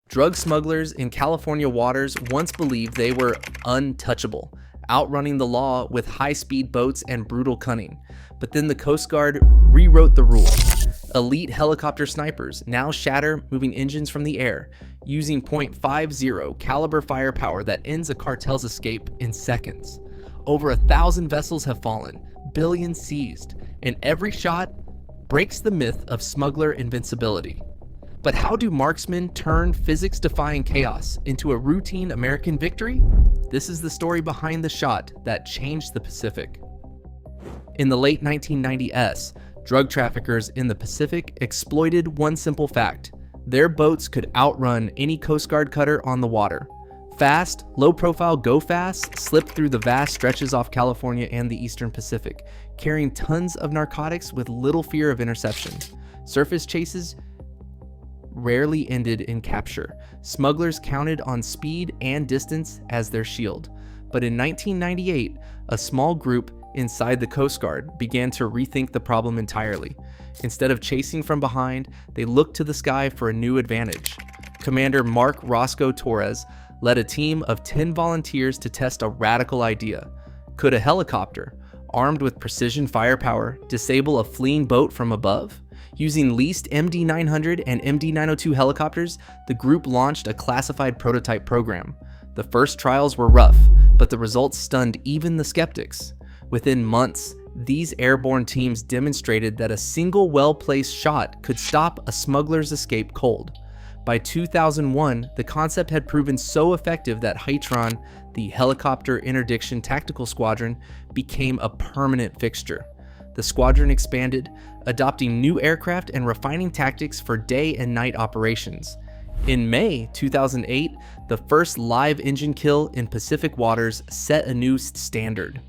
Drug smugglers in California waters once believed they were untouchable, outrunning the law with high-speed boats and brutal cunning. But then the Coast Guard rewrote the rules. Elite helicopter snipers now shatter moving engines from the air, using .50 caliber firepower that ends a cartel's escape in seconds. Over 1,000 vessels have fallen, billions seized, and every shot breaks the myth of smuggler invincibility. But how do marksmen turn physics-defying chaos into a routine American victory? This is the story behind the shot that changed the Pacific. In the late 1990s, drug traffickers in the Pacific exploited one simple fact: their boats could outrun any Coast Guard cutter on the water. Fast, low-profile go-fast slipped through the vast stretches off California and the Eastern Pacific, carrying tons of narcotics with little fear of interception. Surface chases rarely ended in capture. Smugglers counted on speed and distance as their shield. But in 1998, a small group inside the Coast Guard began to rethink the problem entirely. Instead of chasing from behind, they looked to the sky for a new advantage. Commander Mark Roscoe Torres led a team of 10 volunteers to test a radical idea. Could a helicopter, armed with precision firepower, disable a fleeing boat from above? Using leased MD-900 and MD-902 helicopters, the group launched a classified prototype program. The first trials were rough, but the results stunned even the skeptics. Within months, these airborne teams demonstrated that a single well-placed shot could stop a smuggler's escape cold. By 2001, the concept had proven so effective that Hytron, the Helicopter Interdiction Tactical Squadron, became a permanent fixture. The squadron expanded, adopting new aircraft and refining tactics for day and night operations. In May 2008, the first live engine kill in Pacific waters set a new standard.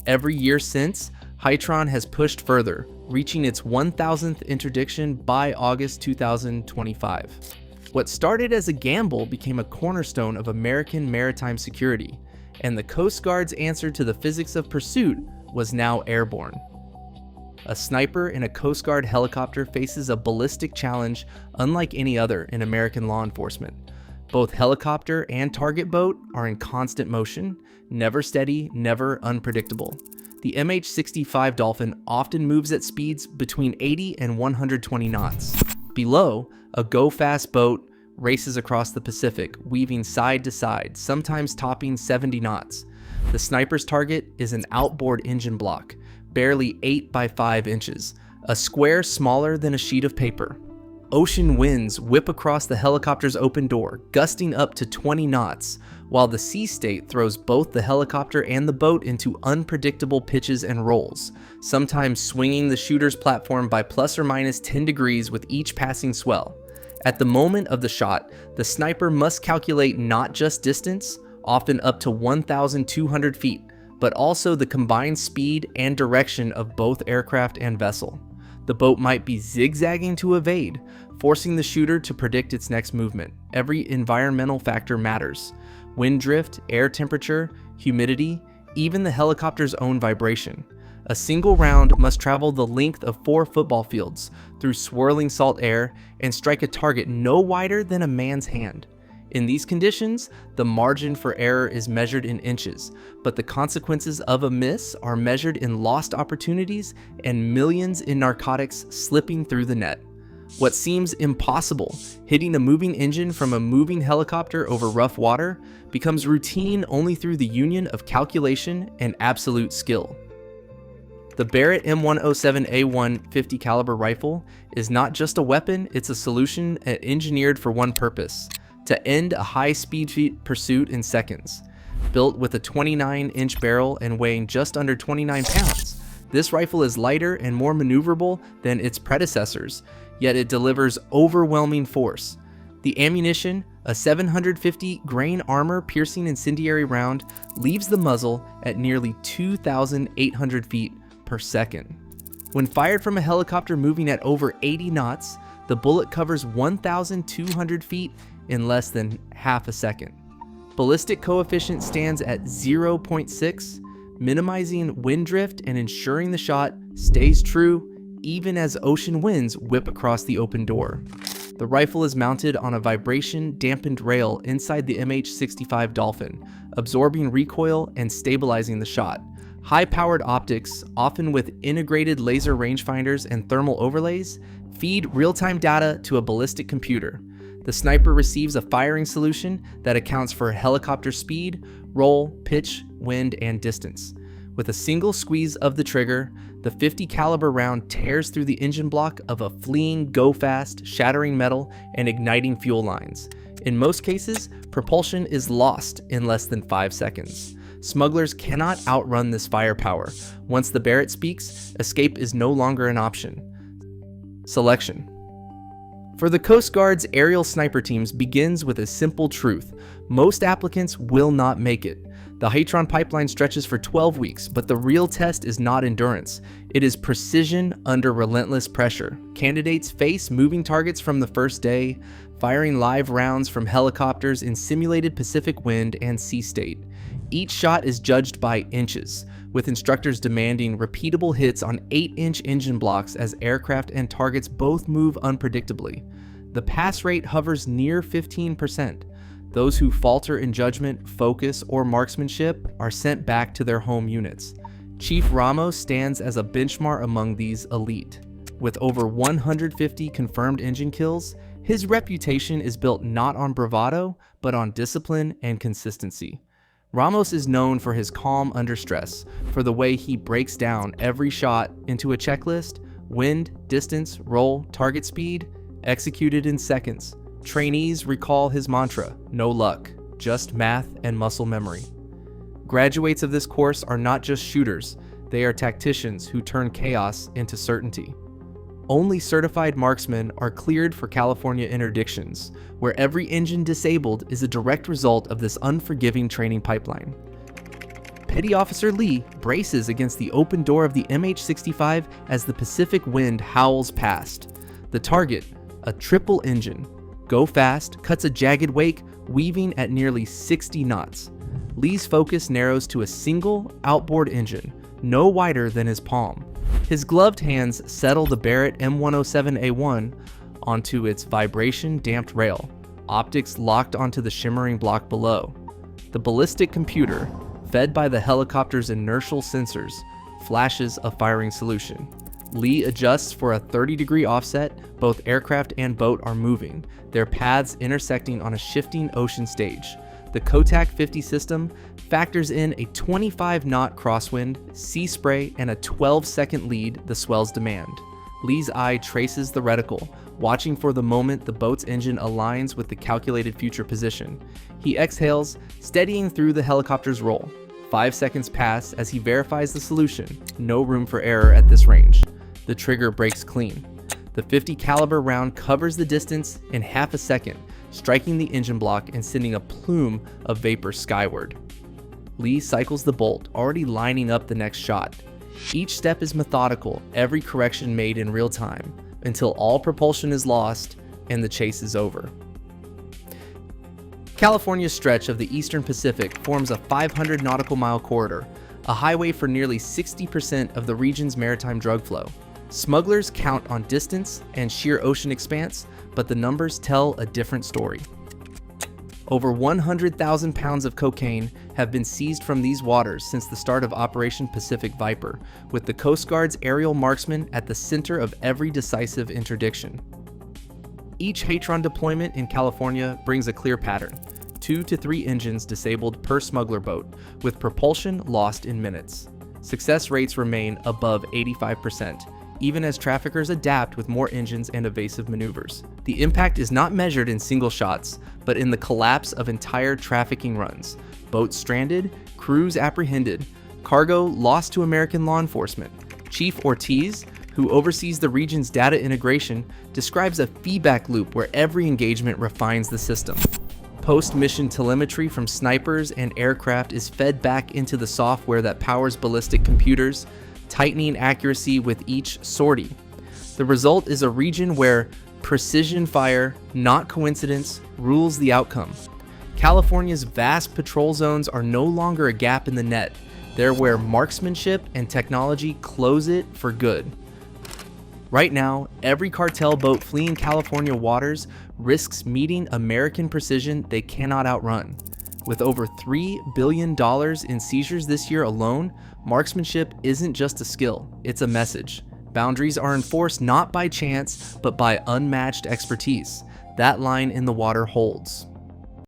Every year since, Hytron has pushed further, reaching its 1,000th interdiction by August 2025. What started as a gamble became a cornerstone of American maritime security, and the Coast Guard's answer to the physics of pursuit was now airborne. A sniper in a Coast Guard helicopter faces a ballistic challenge unlike any other in American law enforcement. Both helicopter and target boat are in constant motion, never steady, never unpredictable. The MH-65 Dolphin often moves at speeds between 80 and 120 knots. Below, a go-fast boat races across the Pacific, weaving side to side, sometimes topping 70 knots. The sniper's target is an outboard engine block, barely 8 by 5 inches, a square smaller than a sheet of paper. Ocean winds whip across the helicopter's open door, gusting up to 20 knots, while the sea state throws both the helicopter and the boat into unpredictable pitches and rolls, sometimes swinging the shooter's platform by plus or minus 10 degrees with each passing swell. At the moment of the shot, the sniper must calculate not just distance, often up to 1,200 feet, but also the combined speed and direction of both aircraft and vessel. The boat might be zigzagging to evade, forcing the shooter to predict its next movement. Every environmental factor matters: wind drift, air temperature, humidity, even the helicopter's own vibration. A single round must travel the length of 4 football fields through swirling salt air and strike a target no wider than a man's hand. In these conditions, the margin for error is measured in inches, but the consequences of a miss are measured in lost opportunities and millions in narcotics slipping through the net. What seems impossible, hitting a moving engine from a moving helicopter over rough water, becomes routine only through the union of calculation and absolute skill. The Barrett M107A1 50 caliber rifle is not just a weapon, it's a solution engineered for one purpose: to end a high-speed pursuit in seconds. Built with a 29-inch barrel and weighing just under 29 pounds, this rifle is lighter and more maneuverable than its predecessors, yet it delivers overwhelming force. The ammunition, a 750 grain armor-piercing incendiary round, leaves the muzzle at nearly 2,800 feet per second. When fired from a helicopter moving at over 80 knots, the bullet covers 1,200 feet in less than half a second. Ballistic coefficient stands at 0.6, minimizing wind drift and ensuring the shot stays true even as ocean winds whip across the open door. The rifle is mounted on a vibration-dampened rail inside the MH-65 Dolphin, absorbing recoil and stabilizing the shot. High-powered optics, often with integrated laser rangefinders and thermal overlays, feed real-time data to a ballistic computer. The sniper receives a firing solution that accounts for helicopter speed, roll, pitch, wind, and distance. With a single squeeze of the trigger, the .50 caliber round tears through the engine block of a fleeing go-fast, shattering metal and igniting fuel lines. In most cases, propulsion is lost in less than 5 seconds. Smugglers cannot outrun this firepower. Once the Barrett speaks, escape is no longer an option. Selection. For the Coast Guard's aerial sniper teams begins with a simple truth. Most applicants will not make it. The Hatron pipeline stretches for 12 weeks, but the real test is not endurance. It is precision under relentless pressure. Candidates face moving targets from the first day, firing live rounds from helicopters in simulated Pacific wind and sea state. Each shot is judged by inches, with instructors demanding repeatable hits on 8-inch engine blocks as aircraft and targets both move unpredictably. The pass rate hovers near 15%. Those who falter in judgment, focus, or marksmanship are sent back to their home units. Chief Ramos stands as a benchmark among these elite. With over 150 confirmed engine kills, his reputation is built not on bravado, but on discipline and consistency. Ramos is known for his calm under stress, for the way he breaks down every shot into a checklist: wind, distance, roll, target speed, executed in seconds. Trainees recall his mantra: no luck, just math and muscle memory. Graduates of this course are not just shooters, they are tacticians who turn chaos into certainty. Only certified marksmen are cleared for California interdictions, where every engine disabled is a direct result of this unforgiving training pipeline. Petty Officer Lee braces against the open door of the MH-65 as the Pacific wind howls past. The target, a triple engine, go fast, cuts a jagged wake, weaving at nearly 60 knots. Lee's focus narrows to a single outboard engine, no wider than his palm. His gloved hands settle the Barrett M107A1 onto its vibration-damped rail, optics locked onto the shimmering block below. The ballistic computer, fed by the helicopter's inertial sensors, flashes a firing solution. Lee adjusts for a 30-degree offset. Both aircraft and boat are moving, their paths intersecting on a shifting ocean stage. The Kotak 50 system factors in a 25-knot crosswind, sea spray, and a 12-second lead the swells demand. Lee's eye traces the reticle, watching for the moment the boat's engine aligns with the calculated future position. He exhales, steadying through the helicopter's roll. 5 seconds pass as he verifies the solution. No room for error at this range. The trigger breaks clean. The .50 caliber round covers the distance in half a second, striking the engine block and sending a plume of vapor skyward. Lee cycles the bolt, already lining up the next shot. Each step is methodical, every correction made in real time, until all propulsion is lost and the chase is over. California's stretch of the Eastern Pacific forms a 500 nautical mile corridor, a highway for nearly 60% of the region's maritime drug flow. Smugglers count on distance and sheer ocean expanse, but the numbers tell a different story. Over 100,000 pounds of cocaine have been seized from these waters since the start of Operation Pacific Viper, with the Coast Guard's aerial marksmen at the center of every decisive interdiction. Each Hatron deployment in California brings a clear pattern: 2 to 3 engines disabled per smuggler boat, with propulsion lost in minutes. Success rates remain above 85%. Even as traffickers adapt with more engines and evasive maneuvers. The impact is not measured in single shots, but in the collapse of entire trafficking runs. Boats stranded, crews apprehended, cargo lost to American law enforcement. Chief Ortiz, who oversees the region's data integration, describes a feedback loop where every engagement refines the system. Post-mission telemetry from snipers and aircraft is fed back into the software that powers ballistic computers, tightening accuracy with each sortie. The result is a region where precision fire, not coincidence, rules the outcome. California's vast patrol zones are no longer a gap in the net. They're where marksmanship and technology close it for good. Right now, every cartel boat fleeing California waters risks meeting American precision they cannot outrun. With over $3 billion in seizures this year alone, marksmanship isn't just a skill, it's a message. Boundaries are enforced not by chance, but by unmatched expertise. That line in the water holds.